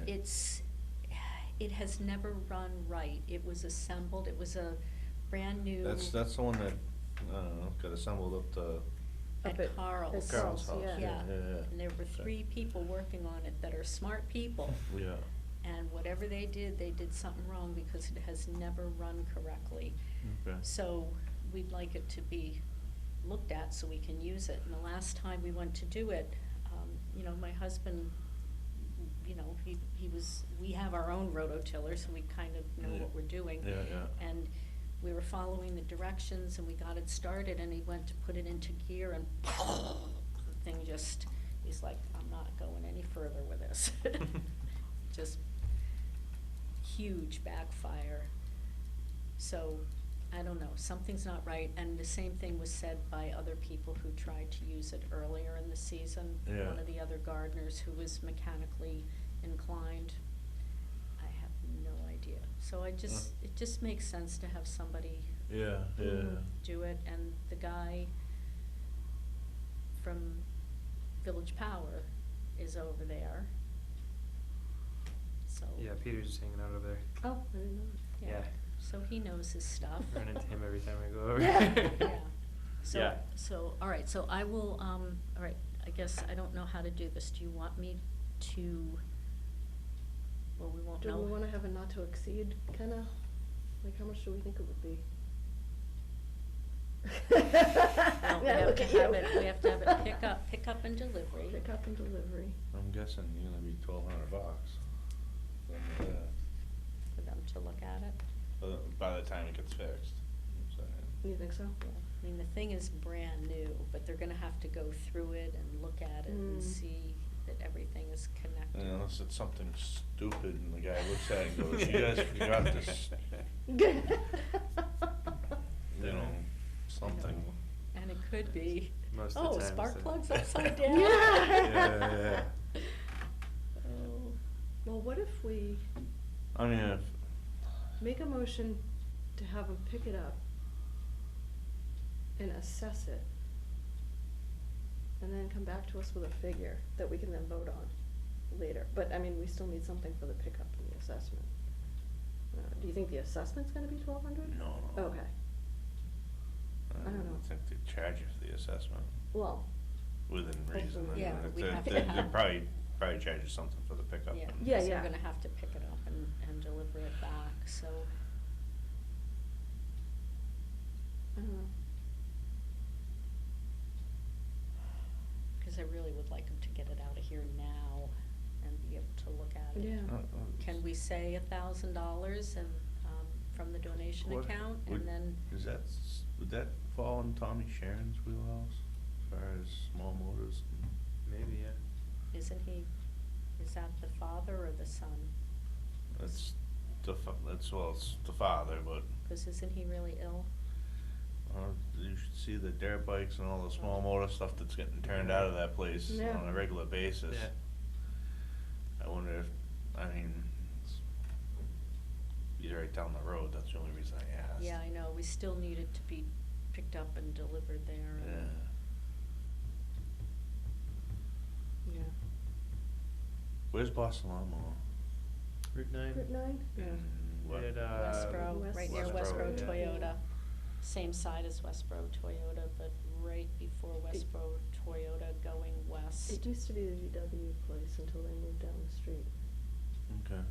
It has never run right. It was assembled, it was a brand new. That's the one that, I don't know, got assembled up to. At Up Carl's. Carl's house, yeah. Yeah, yeah. and there were Okay. 3 people working on it that are smart people. Yeah. And whatever they did something wrong because it has never run correctly. Okay. So we'd like it to be looked at so we can use it. And the last time we went to do it, you know, my husband, you know, we have our own rototiller, so we kind of know Yeah. what we're doing. Yeah, yeah. And we were following the directions and we got it started and he went to put it into gear and the thing just, he's like, I'm not going any further with this. Just huge backfire. So, I don't know, something's not right, and the same thing was said by other people who tried to use it earlier in the season. Yeah. One of the other gardeners who was mechanically inclined, I have no idea. So it just makes sense to have somebody Yeah, yeah. do it, and the guy from Village Power is over there. So. Yeah, Peter's just hanging out over there. Oh, I didn't know. Yeah, so he knows his stuff. Run into him every time I go over. Yeah. Yeah, Yeah. so, all right, so I will, all right, I guess I don't know how to do this. Do you want me to, well, we won't know. Do we wanna have a not to exceed, kinda, like, how much do we think it would be? Well, we Yeah, have look to at have you. it, we have to have it pick up and delivery. Pick up and delivery. I'm guessing you're gonna be $1,200. Something like that. For them to look at it. By the time it gets fixed. So, You think so? Yeah, I mean, the thing is brand new, but they're gonna have to go through it and look at it and Mm. see that everything is connected. unless it's something stupid and the guy looks at it and goes, you guys forgot this, you know, something. And it could be, Most of the oh, time, spark so- plugs upside down. Yeah. Yeah. Oh. Well, what if we I mean, if, make a motion to have them pick it up and assess it, and then come back to us with a figure that we can then vote on later? But, I mean, we still need something for the pickup and the assessment. Do you think the assessment's gonna be 1,200? no. Okay, I don't know. I think they charge you for the assessment well, within reason. Hopefully. Yeah, we have to They have- probably charge you something for the pickup. Yeah, and- Yeah, so yeah. we're gonna have to pick it up and deliver it back, so. I don't know. Cause I really would like them to get it out of here now and be able to look at it. Yeah. Can we say $1,000 and, from the donation What- account, would- and then, would that fall in Tommy Sharon's wheelhouse, as far as small motors? Maybe, yeah. is that the father or the son? That's it's the father, but, Cause isn't he really ill? you should see the dirt bikes and all the small motor stuff that's getting turned out of that place Yeah. on a regular basis. Yeah. I wonder if, I mean, he's right down the road, that's the only reason I asked. Yeah, I know, we still need it to be picked up and delivered there. Yeah. Yeah. Where's Boston Lawnmower? Route 9. Route 9? Yeah. What? At, Westboro, right near Westboro, Westboro yeah. Toyota, same side as Westboro Toyota, but right before Westboro Toyota going west. It used to be the VW place until they moved down the street. Okay.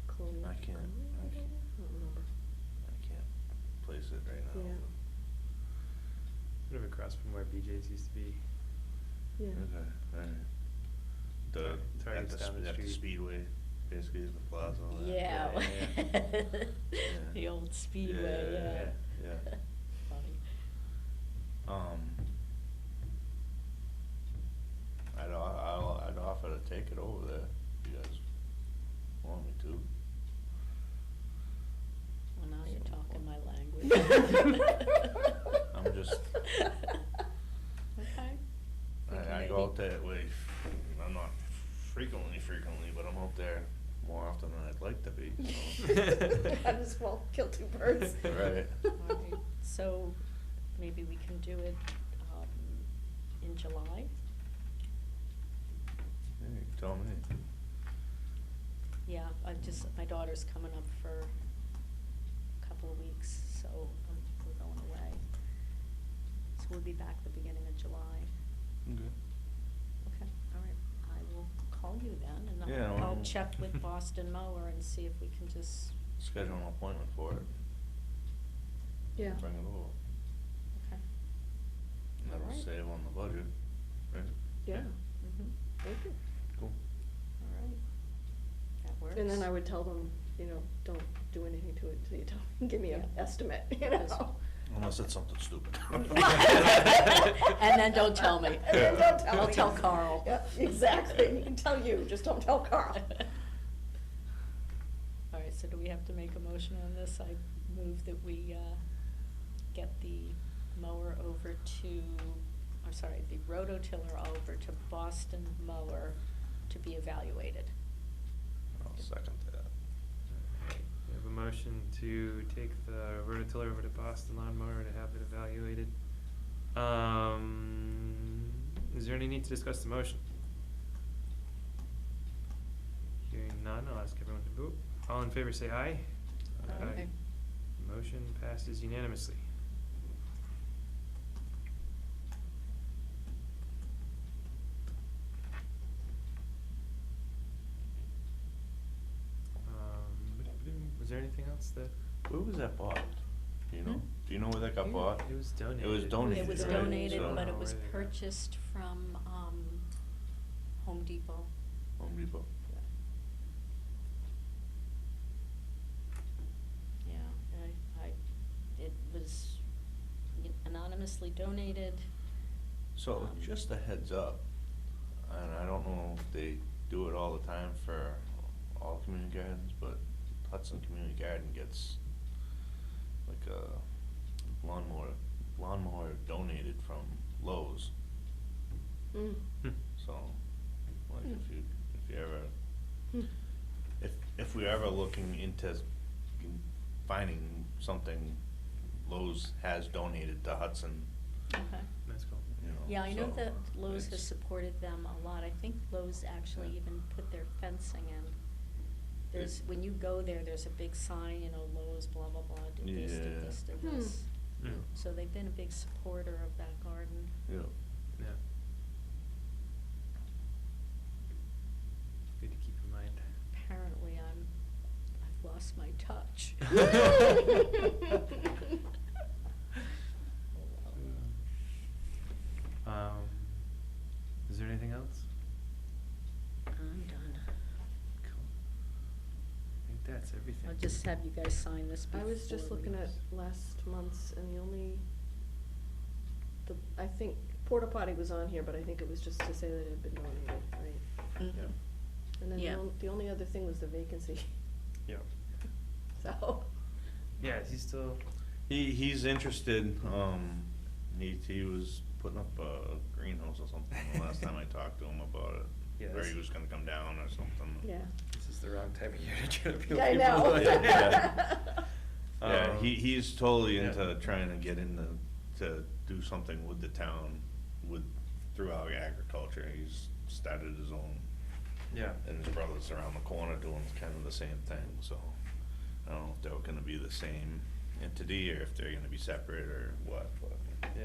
Colonial. I can't- I don't remember. I can't place it right now. Yeah. Sort of across from where BJ's used to be. Yeah. Okay, alright. The, Target's at the, down the at the street. speedway, basically, the plaza. and all that. Yeah. Yeah. The old speedway, yeah. Yeah. Funny. I I'd offer to take it over there, if you guys want me to. Well, now you're talking my language. I'm just, Okay. Thinking I go maybe- out that way, I'm not frequently, but I'm out there more often than I'd like to be, so. Might as well kill two birds. Right. All right, so maybe we can do it, in July? Yeah, you can tell me. Yeah, my daughter's coming up for a couple of weeks, so, we're going away. So we'll be back the beginning of July. Okay. Okay, all right, I will call you then, and Yeah, I'll well- check with Boston Mower and see if we can just, Schedule an appointment for it, Yeah. bring it over. okay. That'll Alright. save on the budget, right? Yeah, Mm-hmm, thank you. Cool. all right. That works. And then I would tell them, don't do anything to it till you tell me, give me an Yeah. estimate, Yes. Unless it's something stupid. And then don't tell me. And then don't tell I'll me. tell Carl. Yep, exactly, you can tell you, just don't tell Carl. All right, so do we have to make a motion on this? I move that we, get the mower over to, I'm sorry, the rototiller over to Boston Mower to be evaluated. I'll second that. We have a motion to take the rototiller over to Boston Lawnmower to have it evaluated. Is there any need to discuss the motion? Hearing none, I'll ask everyone to vote. All in favor say aye. Aye. Motion passes unanimously. Was there anything else that? Where was that bought? Do you know? Hmm? Do you know where that got bought? It was donated. It was donated, It was right? donated, So- but it was Where they got it. purchased from, Home Depot. Home Depot. Yeah, it was anonymously donated. So, just a heads up, and I don't know if they do it all the time for all community gardens, but Hudson Community Garden gets like a lawnmower donated from Lowe's. Mm. So, like Hmm. if you ever, Hmm. if we're ever looking into finding something Lowe's has donated to Hudson, Okay. That's cool. you know. Yeah, I know so that Lowe's has it's- supported them a lot. I think Lowe's actually Yeah. even put their fencing in. There's, when you go there, there's a big sign, Lowe's, blah, blah, blah, did this, did Yeah. this, did Hmm. this. Mm. So they've been a big supporter of that garden. Yeah. Yeah. Good to keep in mind. Apparently, I've lost my touch. Is there anything else? I'm done. Cool. I think that's everything. I'll just have you guys sign this I before was just we- looking at last month's, and I think porta potty was on here, but I think it was just to say that it had been donated, right? Mhm. Yeah. And then Yeah. the only other thing was the vacancy, Yeah. so. Yeah, is he still? He's interested, he was putting up a greenhouse or something the last time I talked to him about it. Yeah, Or that's- he was gonna come down or something. Yeah. This is the wrong time of year to try to appeal Yeah, I people. know. Yeah. Yeah, Um, he's totally yeah. into trying to get to do something with the town, throughout agriculture. He's started his own, Yeah. and his brother's around the corner doing kind of the same thing, so I don't know if they're gonna be the same entity or if they're gonna be separate or what, but. Yeah.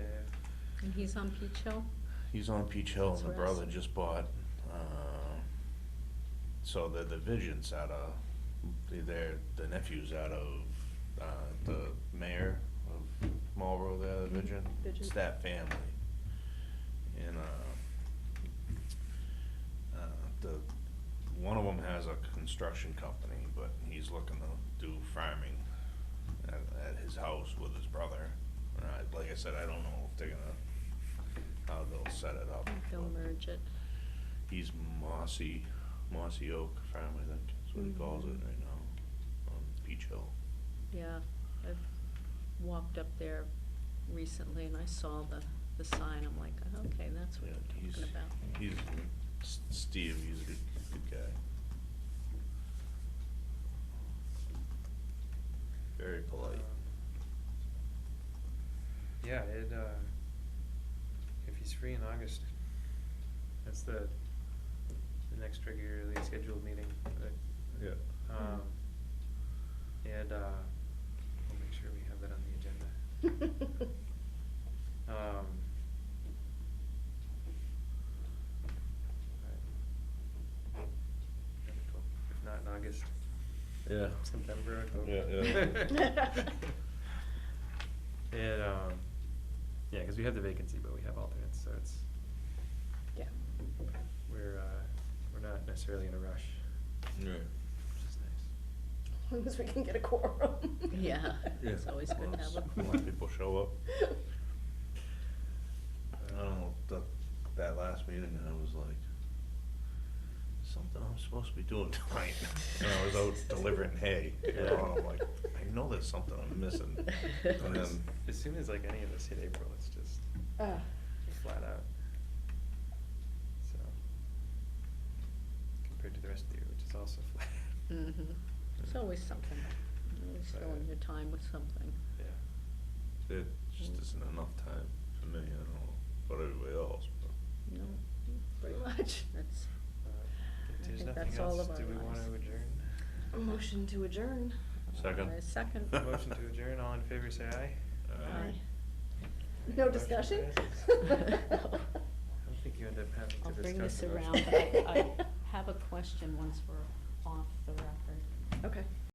And he's on Peach Hill? He's on Peach Hill, and That's the where I brother s- just bought, so the division's out of, the nephew's out of, the mayor of Marlboro there, the Mhm. Vision. Vision. It's that family. And, one of them has a construction company, but he's looking to do farming at his house with his brother. Like I said, I don't know if they're gonna, how they'll set it up. They'll but- merge it. He's Mossy Oak Farm, I think, that's what he calls it right now, on Beach Hill. Yeah, I've walked up there recently and I saw the sign, I'm like, okay, that's what Yeah, I'm he's, talking about. Steve, he's a good guy. Very polite. Yeah, if he's free in August, that's the next regularly scheduled meeting, but, Yeah. and, we'll make sure we have that on the agenda. Alright. If not in August, Yeah. September, October. Yeah. And, yeah, cause we have the vacancy, but we have alternates, so it's, Yeah. we're not necessarily in a rush, Right. which is nice. As long as we can get a quorum. Yeah, it's always good to have a. A lot of people show up. I don't know, that last meeting, I was like, something I'm supposed to be doing tonight. And I was out delivering hay, and I'm like, I know there's something I'm missing. And then, As soon as like any of us hit April, it's just flat out. So, compared to the rest of the year, which is also flat. Mhm. It's always something, always filling your time with something. Yeah. it just isn't enough time for me, I don't know about everybody else, but. No, Pretty much. that's, If I there's think nothing that's all else, of do our we wanna lives. adjourn? A motion to adjourn. Second. Second. Motion to adjourn, all in favor say aye. Aye. No Motion discussion? passes. I don't think you end up having to I'll bring discuss this the around, motion. but I have a question once we're off the record. Okay.